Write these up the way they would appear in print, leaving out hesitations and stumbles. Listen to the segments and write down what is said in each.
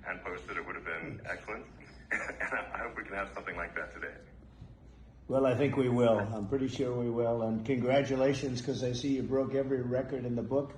and posted, it would have been excellent. And I hope we can have something like that today. Well, I think we will. I'm pretty sure we will. And congratulations, because I see you broke every record in the book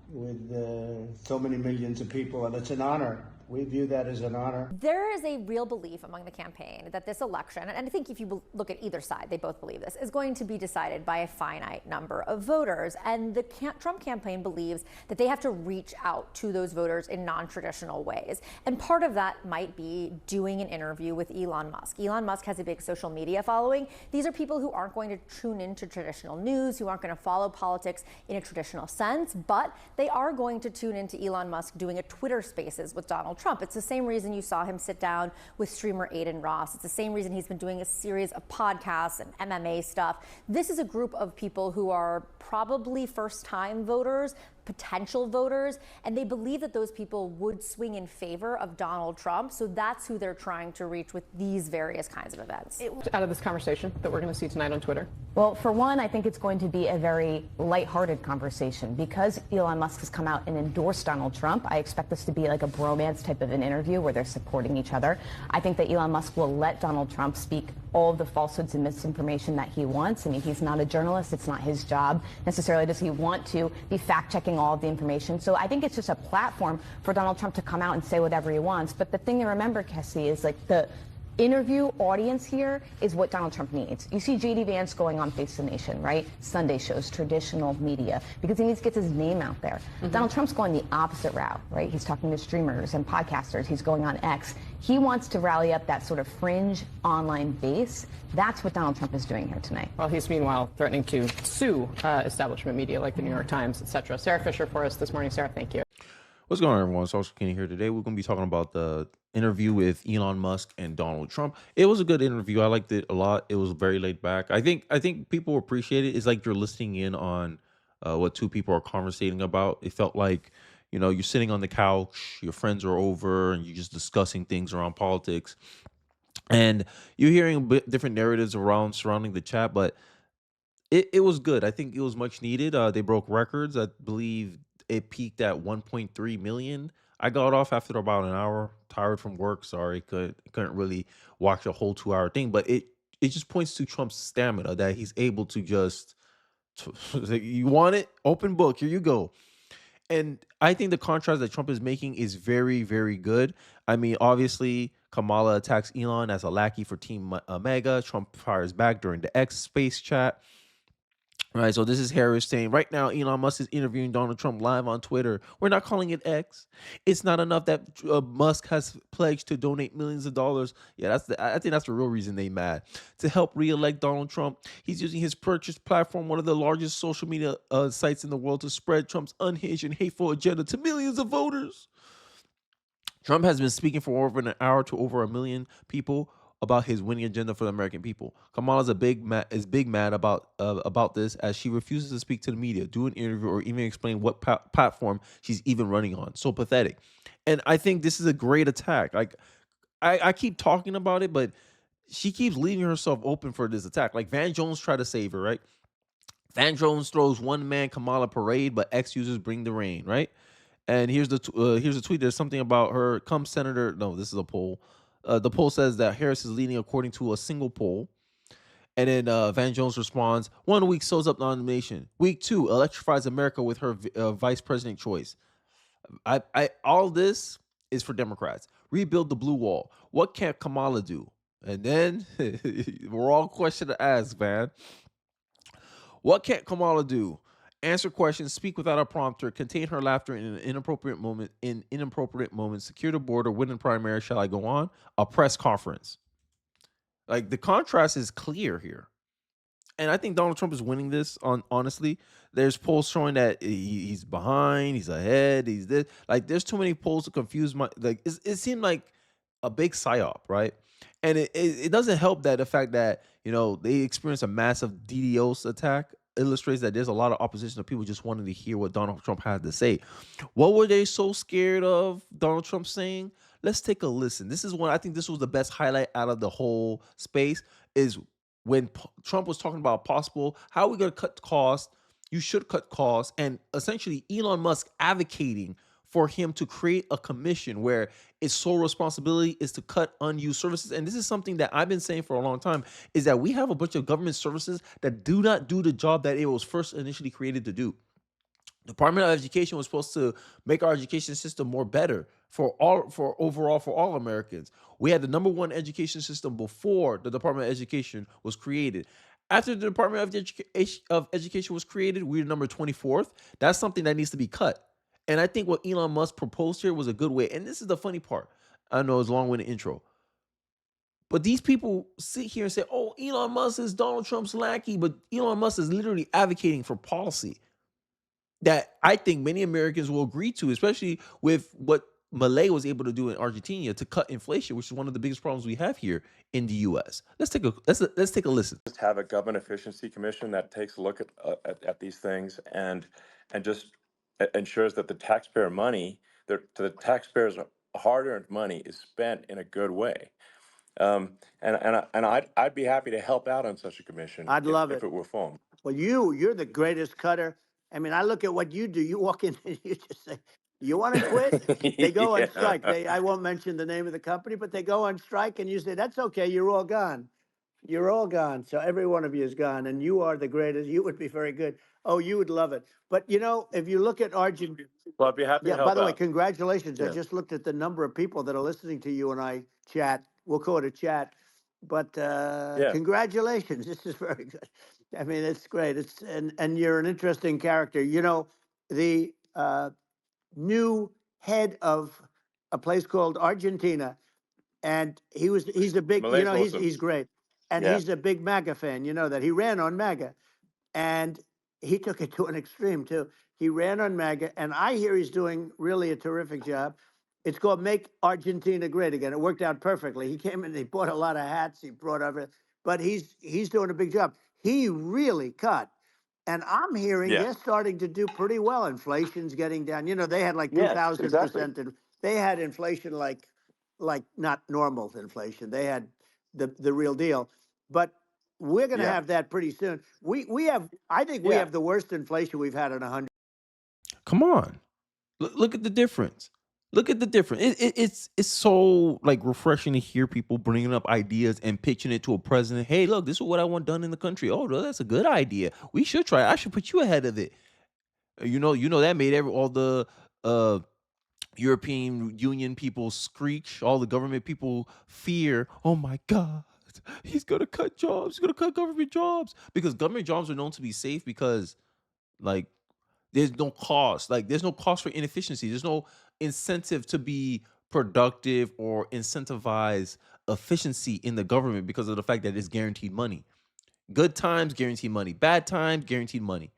with so many millions of people, and it's an honor. We view that as an honor. There is a real belief among the campaign that this election, and I think if you look at either side, they both believe this, is going to be decided by a finite number of voters. And the Trump campaign believes that they have to reach out to those voters in non-traditional ways. And part of that might be doing an interview with Elon Musk. Elon Musk has a big social media following. These are people who aren't going to tune into traditional news, who aren't going to follow politics in a traditional sense, but they are going to tune into Elon Musk doing a Twitter Spaces with Donald Trump. It's the same reason you saw him sit down with streamer Aiden Ross. It's the same reason he's been doing a series of podcasts and MMA stuff. This is a group of people who are probably first-time voters, potential voters, and they believe that those people would swing in favor of Donald Trump. So that's who they're trying to reach with these various kinds of events. Out of this conversation that we're going to see tonight on Twitter? Well, for one, I think it's going to be a very lighthearted conversation. Because Elon Musk has come out and endorsed Donald Trump, I expect this to be like a bromance type of an interview where they're supporting each other. I think that Elon Musk will let Donald Trump speak all of the falsehoods and misinformation that he wants. I mean, he's not a journalist. It's not his job necessarily. Does he want to be fact-checking all of the information? So I think it's just a platform for Donald Trump to come out and say whatever he wants. But the thing to remember, Cassie, is like the interview audience here is what Donald Trump needs. You see J.D. Vance going on Face the Nation, right? Sunday shows, traditional media, because he needs to get his name out there. Donald Trump's going the opposite route, right? He's talking to streamers and podcasters. He's going on X. He wants to rally up that sort of fringe online base. That's what Donald Trump is doing here tonight. Well, he's meanwhile threatening to sue establishment media like the New York Times, etc. Sarah Fisher for us this morning. Sarah, thank you. What's going on, everyone? Social Kenny here today. We're going to be talking about the interview with Elon Musk and Donald Trump. It was a good interview. I liked it a lot. It was very laid back. I think people appreciate it. It's like you're listening in on what two people are conversating about. It felt like, you know, you're sitting on the couch, your friends are over, and you're just discussing things around politics. And you're hearing a bit different narratives surrounding the chat, but it was good. I think it was much needed. They broke records. I believe it peaked at 1.3 million. I got off after about an hour, tired from work. Sorry, couldn't really watch a whole 2-hour thing. But it just points to Trump's stamina, that he's able to just, you want it? Open book, here you go. And I think the contrast that Trump is making is very, very good. I mean, obviously, Kamala attacks Elon as a lackey for Team MAGA. Trump fires back during the X space chat. All right, so this is Harris saying, right now, Elon Musk is interviewing Donald Trump live on Twitter. We're not calling it X. It's not enough that Musk has pledged to donate millions of dollars. Yeah, I think that's the real reason they mad. To help re-elect Donald Trump, he's using his purchase platform, one of the largest social media sites in the world, to spread Trump's unhinged and hateful agenda to millions of voters. Trump has been speaking for over an hour to over 1 million people about his winning agenda for the American people. Kamala is big mad about this, as she refuses to speak to the media, do an interview, or even explain what platform she's even running on. So pathetic. And I think this is a great attack. Like, I keep talking about it, but she keeps leaving herself open for this attack. Like, Van Jones tried to save her, right? Van Jones throws one-man Kamala parade, but X users bring the rain, right? And here's the tweet. There's something about her. Come Senator. No, this is a poll. The poll says that Harris is leading according to a single poll. And then Van Jones responds, 1 week sews up nomination. Week 2 electrifies America with her vice president choice. All this is for Democrats. Rebuild the blue wall. What can Kamala do? And then we're all question to ask, man. What can Kamala do? Answer questions, speak without a prompter, contain her laughter in an inappropriate moment, secure the border, win in primary, shall I go on? A press conference. Like, the contrast is clear here. And I think Donald Trump is winning this, honestly. There's polls showing that he's behind, he's ahead, he's this. Like, there's too many polls to confuse it seemed like a big psyop, right? And it doesn't help that the fact that, you know, they experienced a massive DDoS attack illustrates that there's a lot of opposition of people just wanting to hear what Donald Trump had to say. What were they so scared of Donald Trump saying? Let's take a listen. This is I think this was the best highlight out of the whole space, is when Trump was talking about how are we going to cut costs? You should cut costs. And essentially Elon Musk advocating for him to create a commission where its sole responsibility is to cut unused services. And this is something that I've been saying for a long time, is that we have a bunch of government services that do not do the job that it was first initially created to do. Department of Education was supposed to make our education system more better for all Americans. We had the number one education system before the Department of Education was created. After the Department of Education was created, we were number 24th. That's something that needs to be cut. And I think what Elon Musk proposed here was a good way. And this is the funny part. I know it's a long-winded intro. But these people sit here and say, oh, Elon Musk is Donald Trump's lackey. But Elon Musk is literally advocating for policy that I think many Americans will agree to, especially with what Milei was able to do in Argentina to cut inflation, which is one of the biggest problems we have here in the U.S. Let's take a listen. Just have a government efficiency commission that takes a look at these things and just ensures that the taxpayer money, the taxpayers' hard-earned money, is spent in a good way. And I'd be happy to help out on such a commission. I'd love if it were formed. Well, you're the greatest cutter. I mean, I look at what you do. You walk in and you just say, you want to quit? They go on strike. I won't mention the name of the company, but they go on strike and you say, that's okay. You're all gone. You're all gone. So every one of you is gone and you are the greatest. You would be very good. Oh, you would love it. But, you know, if you look at Argentina. Well, I'd be happy to help By the way, out. congratulations. I Yeah. just looked at the number of people that are listening to you and I chat. We'll call it a chat. But congratulations. This is very good. I mean, it's great. And you're an interesting character. You know, the new head of a place called Argentina, and he's a big, Malay's awesome. he's great. And Yeah. he's a big MAGA fan, you know that. He ran on MAGA. And he took it to an extreme too. He ran on MAGA, and I hear he's doing really a terrific job. It's called Make Argentina Great Again. It worked out perfectly. He came in, he bought a lot of hats, he brought everything, but he's doing a big job. He really cut. And I'm hearing they're starting to do pretty well. Inflation's getting down. You know, they had like 2,000%. Exactly. They had inflation like not normal inflation. They had the real deal. But we're going to have that pretty soon. I think we have the worst inflation we've had in 100. Come on. Look at the difference. Look at the difference. It's so like refreshing to hear people bringing up ideas and pitching it to a president. Hey, look, this is what I want done in the country. Oh, no, that's a good idea. We should try it. I should put you ahead of it. You know that made all the European Union people screech. All the government people fear. Oh my God, he's gonna cut jobs. He's gonna cut government jobs because government jobs are known to be safe because, like, there's no cost. Like, there's no cost for inefficiency. There's no incentive to be productive or incentivize efficiency in the government because of the fact that it's guaranteed money. Good times, guaranteed money. Bad times, guaranteed money.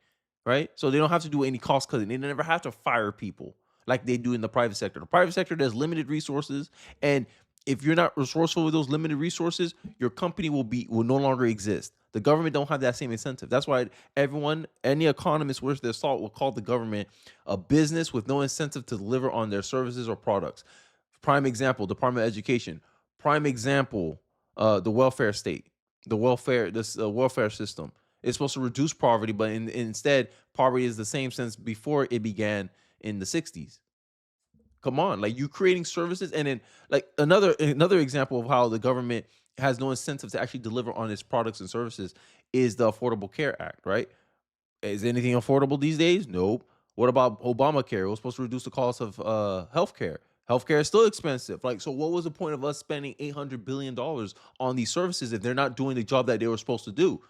Right? So they don't have to do any cost cutting. They never have to fire people like they do in the private sector. The private sector, there's limited resources. And if you're not resourceful with those limited resources, your company will no longer exist. The government don't have that same incentive. That's why any economist worth their salt will call the government a business with no incentive to deliver on their services or products. Prime example, Department of Education. Prime example, the welfare state, welfare system. It's supposed to reduce poverty, but instead, poverty is the same since before it began in the 60s. Come on, like, you creating services, and then like another example of how the government has no incentive to actually deliver on its products and services is the Affordable Care Act, right? Is anything affordable these days? Nope. What about Obamacare? It was supposed to reduce the cost of healthcare. Healthcare is still expensive. Like, so what was the point of us spending $800 billion on these services if they're not doing the job that they were supposed to do?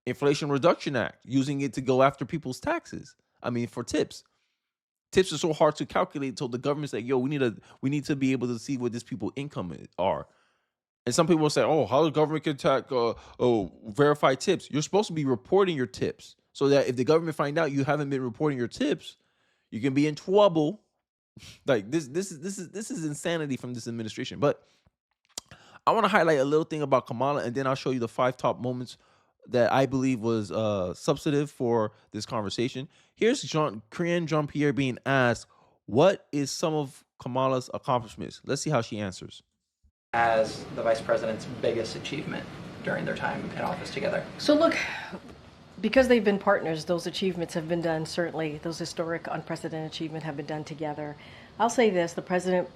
Inflation Reduction Act, using it to go after people's taxes. I mean, for tips. Tips are so hard to calculate until the government's like, yo, we need to be able to see what these people's income are. And some people will say, oh, how the government can verify tips. You're supposed to be reporting your tips so that if the government find out you haven't been reporting your tips, you can be in trouble. Like, this is insanity from this administration. But I want to highlight a little thing about Kamala, and then I'll show you the 5 top moments that I believe was substantive for this conversation. Here's Korean Jean-Pierre being asked, what is some of Kamala's accomplishments? Let's see how she answers. As the vice president's biggest achievement during their time in office together? So look, because they've been partners, those achievements have been done, certainly those historic, unprecedented achievements have been done together. I'll say this, the president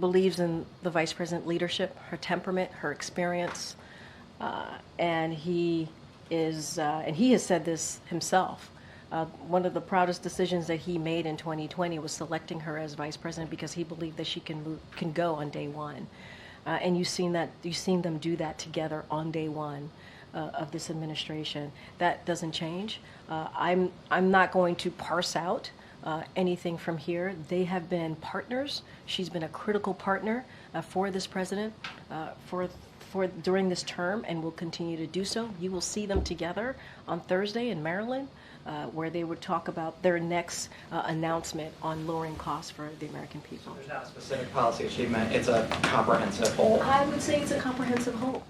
believes in the vice president leadership, her temperament, her experience, and he has said this himself. One of the proudest decisions that he made in 2020 was selecting her as vice president because he believed that she can go on day one. And you've seen them do that together on day one of this administration. That doesn't change. I'm not going to parse out anything from here. They have been partners. She's been a critical partner for this president for during this term, and will continue to do so. You will see them together on Thursday in Maryland, where they would talk about their next announcement on lowering costs for the American people. There's not a specific policy achievement. It's a comprehensive whole. I would say it's a comprehensive whole.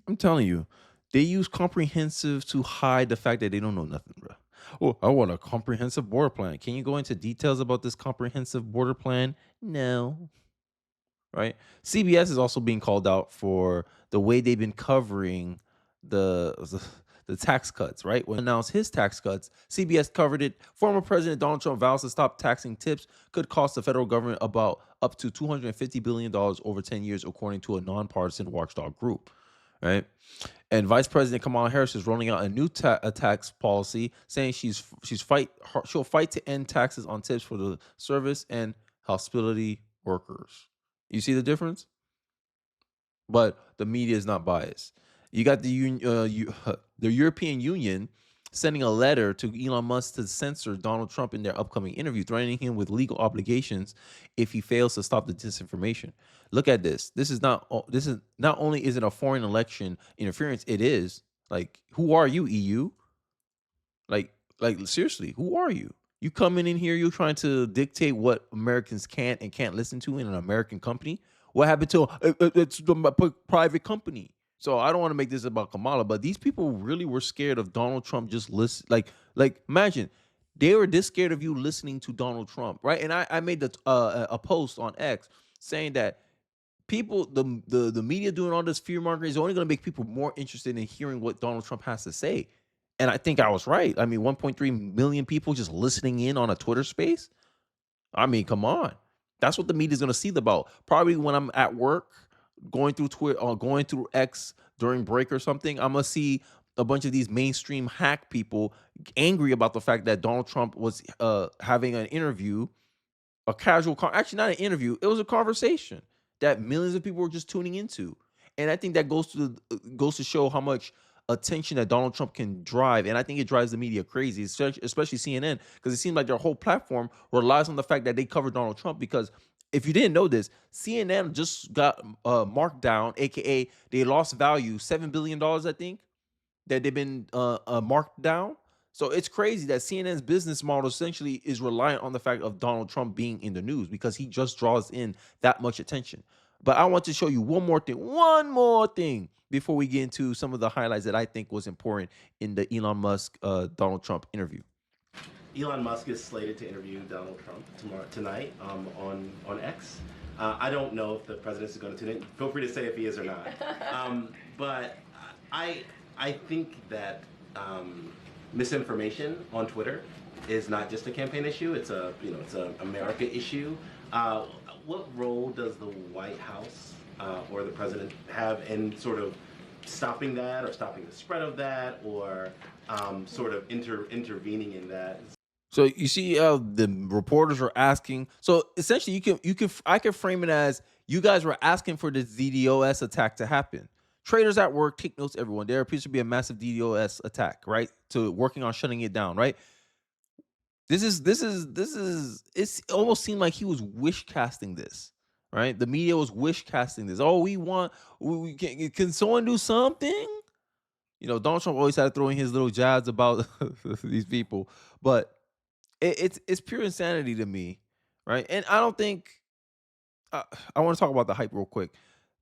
I'm telling you, they use comprehensive to hide the fact that they don't know nothing, bro. Oh, I want a comprehensive border plan. Can you go into details about this comprehensive border plan? No. Right? CBS is also being called out for the way they've been covering the tax cuts, right? When he announced his tax cuts, CBS covered it. Former President Donald Trump vows to stop taxing tips could cost the federal government about up to $250 billion over 10 years, according to a nonpartisan watchdog group, right? And Vice President Kamala Harris is rolling out a new tax policy, saying she'll fight to end taxes on tips for the service and hospitality workers. You see the difference? But the media is not biased. You got the European Union sending a letter to Elon Musk to censor Donald Trump in their upcoming interview, threatening him with legal obligations if he fails to stop the disinformation. Look at this. This is not only is it a foreign election interference, it is like, who are you, EU? Like seriously, who are you? You coming in here, you're trying to dictate what Americans can and can't listen to in an American company. What happened to it's the private company? So I don't want to make this about Kamala, but these people really were scared of Donald Trump just listen. Like imagine they were this scared of you listening to Donald Trump, right? And I made a post on X saying that people, the media doing all this fear mongering is only going to make people more interested in hearing what Donald Trump has to say. And I think I was right. I mean, 1.3 million people just listening in on a Twitter space. I mean, come on. That's what the media is going to see about. Probably when I'm at work, going through Twitter or going through X during break or something, I'm going to see a bunch of these mainstream hack people angry about the fact that Donald Trump was having an interview, actually not an interview, it was a conversation that millions of people were just tuning into. And I think that goes to show how much attention that Donald Trump can drive. And I think it drives the media crazy, especially CNN, because it seems like their whole platform relies on the fact that they cover Donald Trump. Because if you didn't know this, CNN just got marked down, aka they lost value, $7 billion, I think, that they've been marked down. So it's crazy that CNN's business model essentially is reliant on the fact of Donald Trump being in the news, because he just draws in that much attention. But I want to show you one more thing before we get into some of the highlights that I think was important in the Elon Musk Donald Trump interview. Elon Musk is slated to interview Donald Trump tonight on X. I don't know if the president is going to tune in. Feel free to say if he is or not. But I think that misinformation on Twitter is not just a campaign issue. It's a America issue. What role does the White House or the president have in sort of stopping that, or stopping the spread of that, or sort of intervening in that? So you see, the reporters are asking. So essentially, I can frame it as you guys were asking for this DDoS attack to happen. Traders at work, take notes, everyone. There appears to be a massive DDoS attack, right? To working on shutting it down, right? This is. It almost seemed like he was wish casting this, right? The media was wish casting this. Oh, can someone do something? You know, Donald Trump always had to throw in his little jabs about these people, but it's pure insanity to me, right? And I don't think I want to talk about the hype real quick.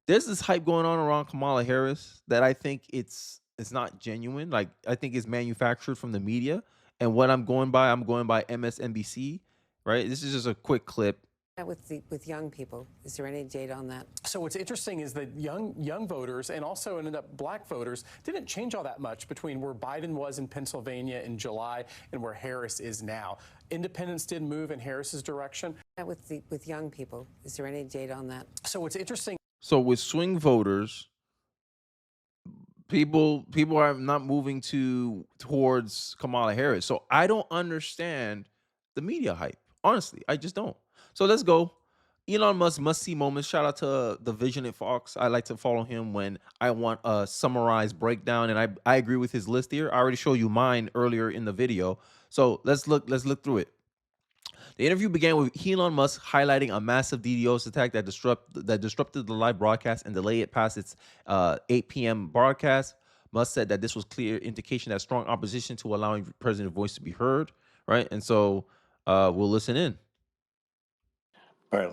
There's this hype going on around Kamala Harris that I think it's not genuine. Like, I think it's manufactured from the media. And what I'm going by MSNBC, right? This is just a quick clip. With young people, is there any data on that? So what's interesting is that young voters, and also ended up black voters, didn't change all that much between where Biden was in Pennsylvania in July and where Harris is now. Independents did move in Harris's direction. With young people? Is there any data on that? So it's interesting. So with swing voters, people are not moving towards Kamala Harris. So I don't understand the media hype. Honestly, I just don't. So let's go. Elon Musk must see moments. Shout out to the Vision at Fox. I like to follow him when I want a summarized breakdown, and I agree with his list here. I already showed you mine earlier in the video. So let's look through it. The interview began with Elon Musk highlighting a massive DDoS attack that disrupted the live broadcast and delayed it past its 8 p.m. broadcast. Musk said that this was clear indication that strong opposition to allowing President voice to be heard, right? And so we'll listen in. All right.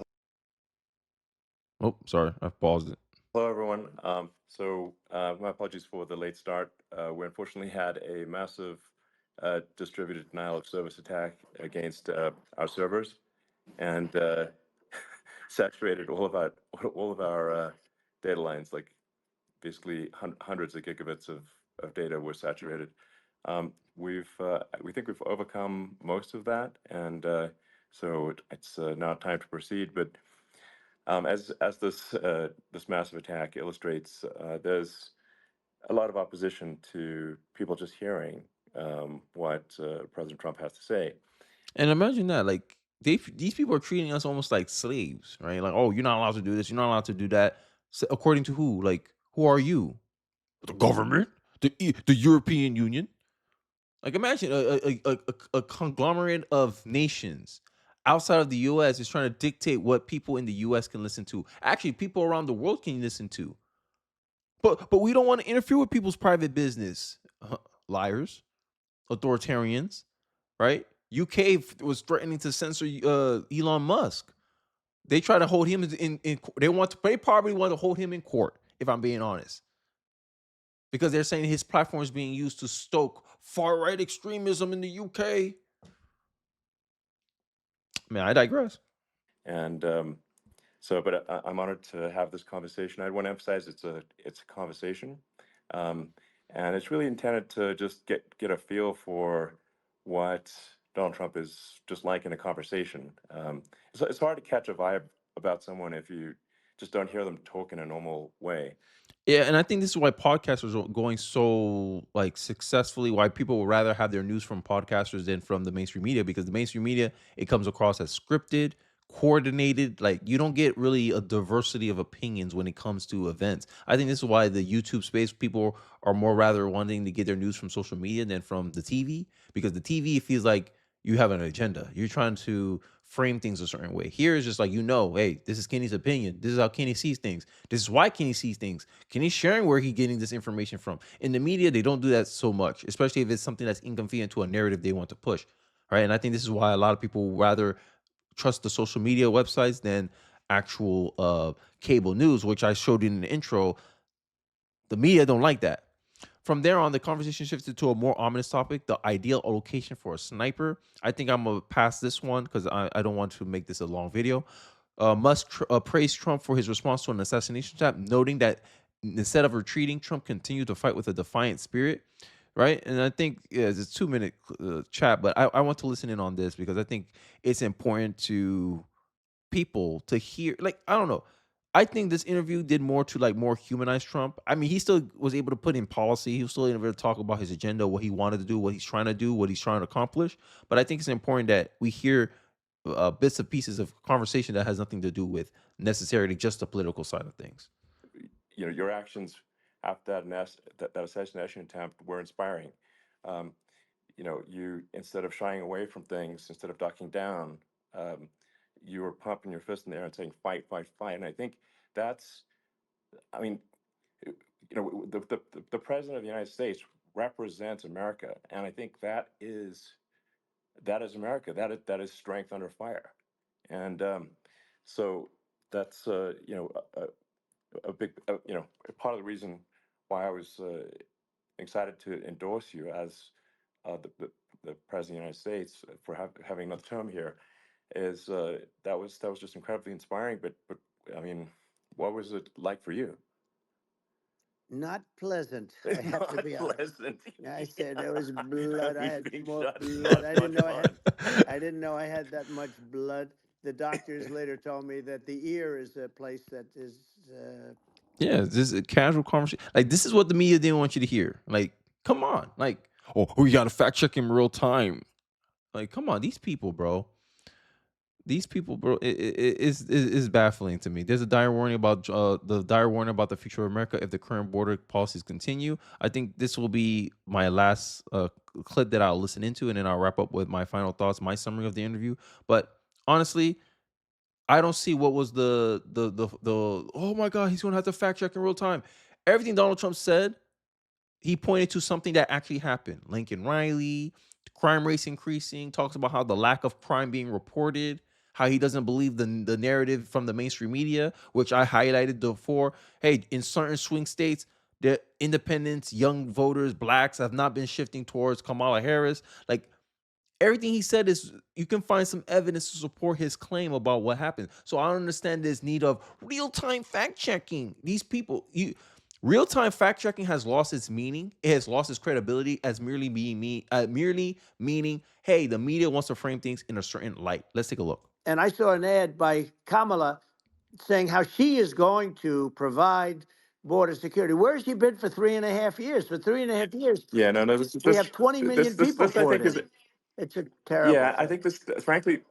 Oh, sorry, I paused it. Hello, everyone. My apologies for the late start. We unfortunately had a massive distributed denial of service attack against our servers, and saturated all of our data lines. Like basically hundreds of gigabits of data were saturated. We think we've overcome most of that, and so it's now time to proceed. But as this massive attack illustrates, there's a lot of opposition to people just hearing what President Trump has to say. And imagine that, like these people are treating us almost like slaves, right? Like, oh, you're not allowed to do this, you're not allowed to do that. So according to who? Like, who are you? The government, the European Union. Like imagine a conglomerate of nations outside of the US is trying to dictate what people in the US can listen to. Actually, people around the world can listen to. But we don't want to interfere with people's private business. Liars, authoritarians, right? UK was threatening to censor Elon Musk. They try to hold him they probably want to hold him in court, if I'm being honest. Because they're saying his platform is being used to stoke far-right extremism in the UK. Man, I digress. And but I'm honored to have this conversation. I want to emphasize it's a conversation, and it's really intended to just get a feel for what Donald Trump is just like in a conversation. It's hard to catch a vibe about someone if you just don't hear them talk in a normal way. Yeah, and I think this is why podcasters are going so like successfully. Why people would rather have their news from podcasters than from the mainstream media, because the mainstream media, it comes across as scripted, coordinated. Like you don't get really a diversity of opinions when it comes to events. I think this is why the YouTube space people are more rather wanting to get their news from social media than from the TV, because the TV feels like you have an agenda. You're trying to frame things a certain way. Here is just like, hey, this is Kenny's opinion. This is how Kenny sees things. This is why Kenny sees things. Kenny's sharing where he's getting this information from. In the media, they don't do that so much, especially if it's something that's inconvenient to a narrative they want to push, right? And I think this is why a lot of people rather trust the social media websites than actual cable news, which I showed you in the intro. The media don't like that. From there on, the conversation shifted to a more ominous topic, the ideal location for a sniper. I think I'm going to pass this one because I don't want to make this a long video. Musk praised Trump for his response to an assassination attempt, noting that instead of retreating, Trump continued to fight with a defiant spirit, right? And I think it's a 2-minute chat, but I want to listen in on this because I think it's important to people to hear. Like, I don't know. I think this interview did more to like more humanize Trump. I mean, he still was able to put in policy. He was still able to talk about his agenda, what he wanted to do, what he's trying to do, what he's trying to accomplish. But I think it's important that we hear bits and pieces of conversation that has nothing to do with necessarily just the political side of things. Your actions after that assassination attempt were inspiring. You instead of shying away from things, instead of ducking down, you were pumping your fist in the air and saying fight, fight, fight. And I think that's, I mean, the president of the United States represents America, and I think that is America. That is strength under fire, and so that's a big part of the reason why I was excited to endorse you as the president of the United States for having another term here is that was just incredibly inspiring. But I mean, what was it like for you? Not pleasant. I have to be honest. I said there was blood. I had more blood. I didn't know I had that much blood. The doctors later told me that the ear is a place that is. Yeah, this is a casual conversation. Like, this is what the media didn't want you to hear. Like, come on. Like, oh, we got to fact check in real time. Like, come on, these people, bro. These people, bro, is baffling to me. There's a dire warning about the future of America if the current border policies continue. I think this will be my last clip that I'll listen into, and then I'll wrap up with my final thoughts, my summary of the interview. But honestly, I don't see what was the oh my god, he's gonna have to fact check in real time. Everything Donald Trump said, he pointed to something that actually happened. Lincoln Riley, crime rates increasing, talks about how the lack of crime being reported, how he doesn't believe the narrative from the mainstream media, which I highlighted before. Hey, in certain swing states, the independents, young voters, blacks have not been shifting towards Kamala Harris. Like, everything he said is, you can find some evidence to support his claim about what happened. So I don't understand this need of real-time fact checking. These people, real-time fact checking has lost its meaning. It has lost its credibility as merely meaning, hey, the media wants to frame things in a certain light. Let's take a look. And I saw an ad by Kamala saying how she is going to provide border security. Where has she been for 3.5 years? For 3.5 years, Yeah, no, we have 20 million people this I poured think is in. It's a terrible Yeah, I thing. think this, frankly,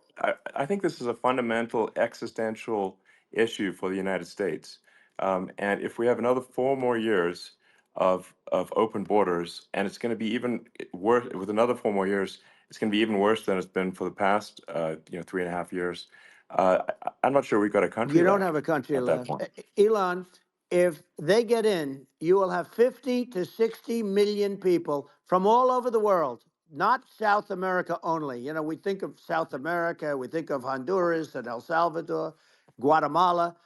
I think this is a fundamental existential issue for the United States. And if we have another 4 more years of open borders, and it's going to be even worse with another 4 more years, it's going to be even worse than it's been for the past, 3.5 years. I'm not sure we've got a country You don't have left a country at that left. point. Elon, if they get in, you will have 50 to 60 million people from all over the world, not South America only. You know, we think of South America, we think of Honduras and El Salvador, Guatemala,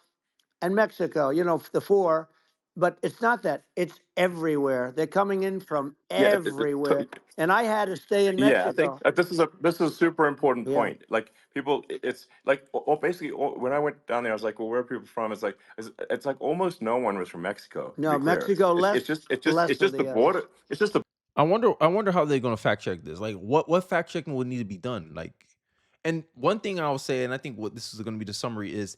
and Mexico, you know, the four. But it's not that. It's everywhere. They're coming in from Yeah, everywhere. And I had to stay in Yeah, I think Mexico. this is a super important Yeah. point. Like, people, it's like, basically, when I went down there, I was like, well, where are people from? It's like almost no one was from Mexico, to be No, clear. Mexico It's less it's just it's just less it's than just the the others. border. It's just the I wonder how they're gonna fact check this. Like, what fact checking would need to be done? Like, and one thing I'll say, and I think what this is gonna be the summary is,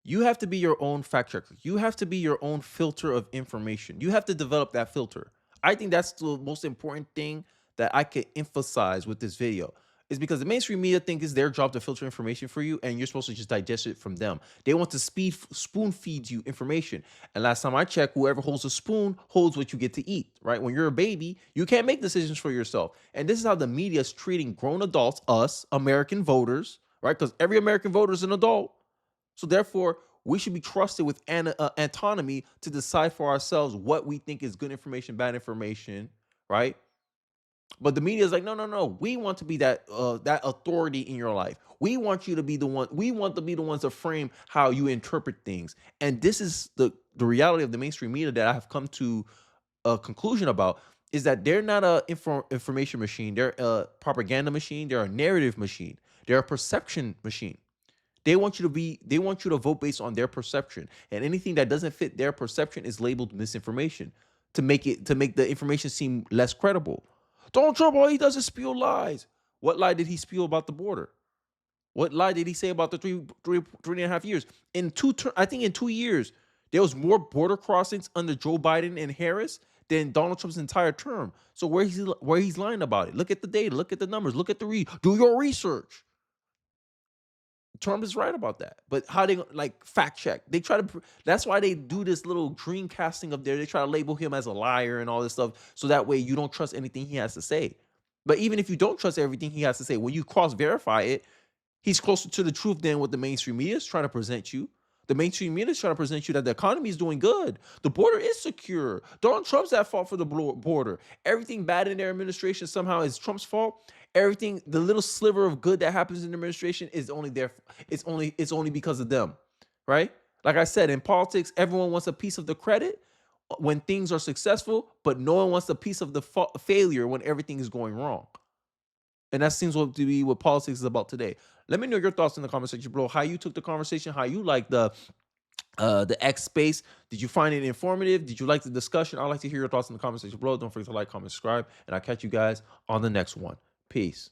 you have to be your own fact checker. You have to be your own filter of information. You have to develop that filter. I think that's the most important thing that I could emphasize with this video. Is because the mainstream media think it's their job to filter information for you, and you're supposed to just digest it from them. They want to spoon feed you information. And last time I checked, whoever holds a spoon holds what you get to eat, right? When you're a baby, you can't make decisions for yourself. And this is how the media is treating grown adults, us, American voters, right? Because every American voter is an adult. So therefore, we should be trusted with autonomy to decide for ourselves what we think is good information, bad information, right? But the media is like, no, no, no. We want to be that authority in your life. We want you to be the one. We want to be the ones to frame how you interpret things. And this is the reality of the mainstream media that I have come to a conclusion about, is that they're not a information machine. They're a propaganda machine. They're a narrative machine. They're a perception machine. They want you to vote based on their perception. And anything that doesn't fit their perception is labeled misinformation to make the information seem less credible. Donald Trump, all he does is spew lies. What lie did he spew about the border? What lie did he say about the 3.5 years? I think in 2 years, there was more border crossings under Joe Biden and Harris than Donald Trump's entire term. So where he's lying about it? Look at the data, look at the numbers, look at do your research. Trump is right about that. But how they like fact check? They try to. That's why they do this little dream casting up there. They try to label him as a liar and all this stuff, so that way you don't trust anything he has to say. But even if you don't trust everything he has to say, when you cross verify it, he's closer to the truth than what the mainstream media is trying to present you. The mainstream media is trying to present you that the economy is doing good. The border is secure. Donald Trump's at fault for the border. Everything bad in their administration somehow is Trump's fault. Everything, the little sliver of good that happens in the administration is only there. It's only because of them, right? Like I said, in politics, everyone wants a piece of the credit when things are successful, but no one wants a piece of the failure when everything is going wrong. And that seems to be what politics is about today. Let me know your thoughts in the comment section below. How you took the conversation, how you like the X space. Did you find it informative? Did you like the discussion? I'd like to hear your thoughts in the comment section below. Don't forget to like, comment, subscribe, and I'll catch you guys on the next one. Peace.